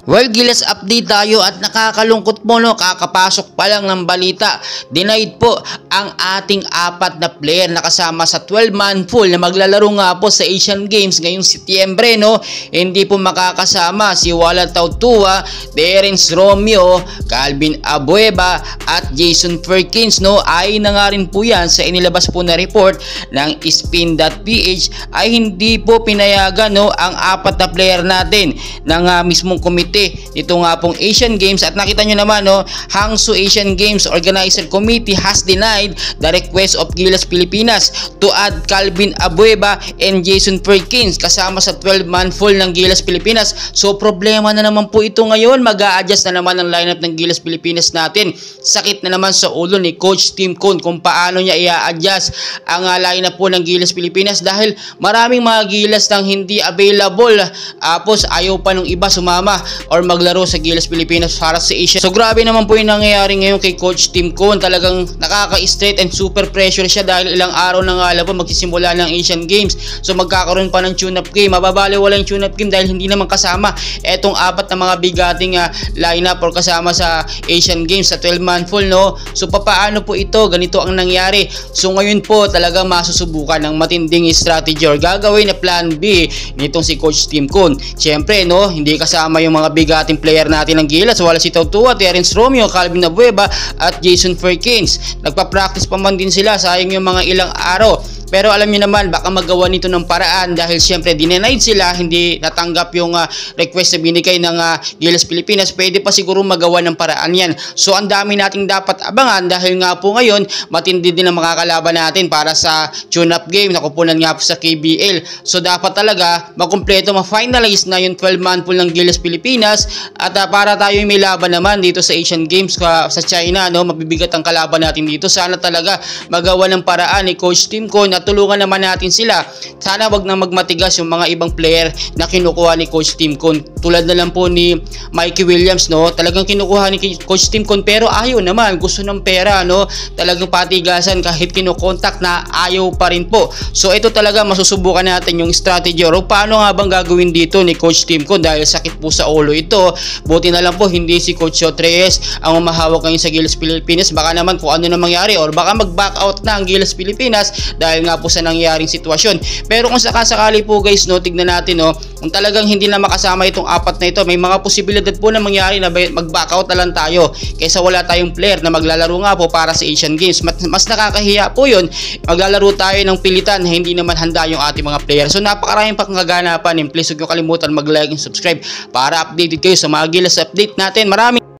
Well, Gilas, update tayo at nakakalungkot po, no, kakapasok pa lang ng balita. Denied po ang ating apat na player na kasama sa 12-man pool na maglalaro nga po sa Asian Games ngayong Setyembre, no. Hindi po makakasama si Walan Tautua, Terence Romeo, Calvin Abueva at Jason Perkins, no. Ayon na nga rin po yan sa inilabas po na report ng Spin.ph ay hindi po pinayagan, no, ang apat na player natin ng mismong komite ito nga pong Asian Games. At nakita nyo naman, no, Hangzhou Asian Games Organizer Committee has denied the request of Gilas Pilipinas to add Calvin Abueva and Jason Perkins kasama sa 12-man pool ng Gilas Pilipinas. So problema na naman po ito ngayon. Mag-a-adjust na naman ang lineup ng Gilas Pilipinas natin. Sakit na naman sa ulo ni Coach Tim Cone kung paano niya i-adjust ang lineup po ng Gilas Pilipinas dahil maraming mga Gilas nang hindi available. Tapos ayaw pa nung iba sumama or maglaro sa Gilas Pilipinas para sa Asia. So grabe naman po yung nangyayari ngayon kay Coach Tim Cone. Talagang nakaka-straight and super pressure siya dahil ilang araw na nga po magsisimula ng Asian Games. So magkakaroon pa ng tune-up game. Mababaliwala yung tune-up game dahil hindi naman kasama etong apat na mga bigating lineup or kasama sa Asian Games sa 12-man pool, no. So papaano po ito? Ganito ang nangyari. So ngayon po talaga masusubukan ng matinding strategy or gagawin na plan B nitong si Coach Tim Cone. Siyempre, no, hindi kasama yung mga bigating player natin ng Gilas. Wala si Tautua, Terence Romeo, Calvin Abueva at Jason Perkins. Nagpa-practice pa man din sila, sayang yung mga ilang araw. Pero alam niyo naman, baka magawa nito ng paraan dahil siyempre dinenied sila, hindi natanggap yung request na binigay ng Gilas Pilipinas. Pwede pa siguro magawa ng paraan yan. So ang dami nating dapat abangan dahil nga po ngayon matindi din ang makakalaban natin para sa tune-up game na kupunan nga po sa KBL. So dapat talaga makumpleto, ma-finalize na yung 12-man pool ng Gilas Pilipinas at para tayo may laban naman dito sa Asian Games sa China, no. Mabibigat ang kalaban natin dito. Sana talaga magawa ng paraan ni Coach Tim Cone at tulungan naman natin sila. Sana wag na magmatigas yung mga ibang player na kinukuha ni Coach Tim Cone. Tulad na lang po ni Mikey Williams, no. Talagang kinukuha ni Coach Tim Cone pero ayaw naman, gusto ng pera, no. Talagang patigasan kahit kinokontak na ayaw pa rin po. So ito talaga masusubukan natin yung strategy or paano nga bang gagawin dito ni Coach Tim Cone dahil sakit po sa ulo ito. Buti na lang po hindi si Coach Reyes ang umahawak ngayon sa Gilas Pilipinas. Baka naman kung ano na mangyari or baka mag-back out na ang Gilas Pilipinas dahil nga po sa nangyaring sitwasyon. Pero kung sakasakali po guys, no, tignan natin, no, kung talagang hindi na makasama itong apat na ito, may mga posibilidad po na mangyari na mag-back out na lang tayo kaysa wala tayong player na maglalaro nga po para sa Asian Games. Mas nakakahiya po yun, maglalaro tayo ng pilitan na hindi naman handa yung ating mga player. So napakaraming pang kaganapan. Please huwag nyo kalimutan mag-like and subscribe para updated kayo sa mga Gilas update natin. Maraming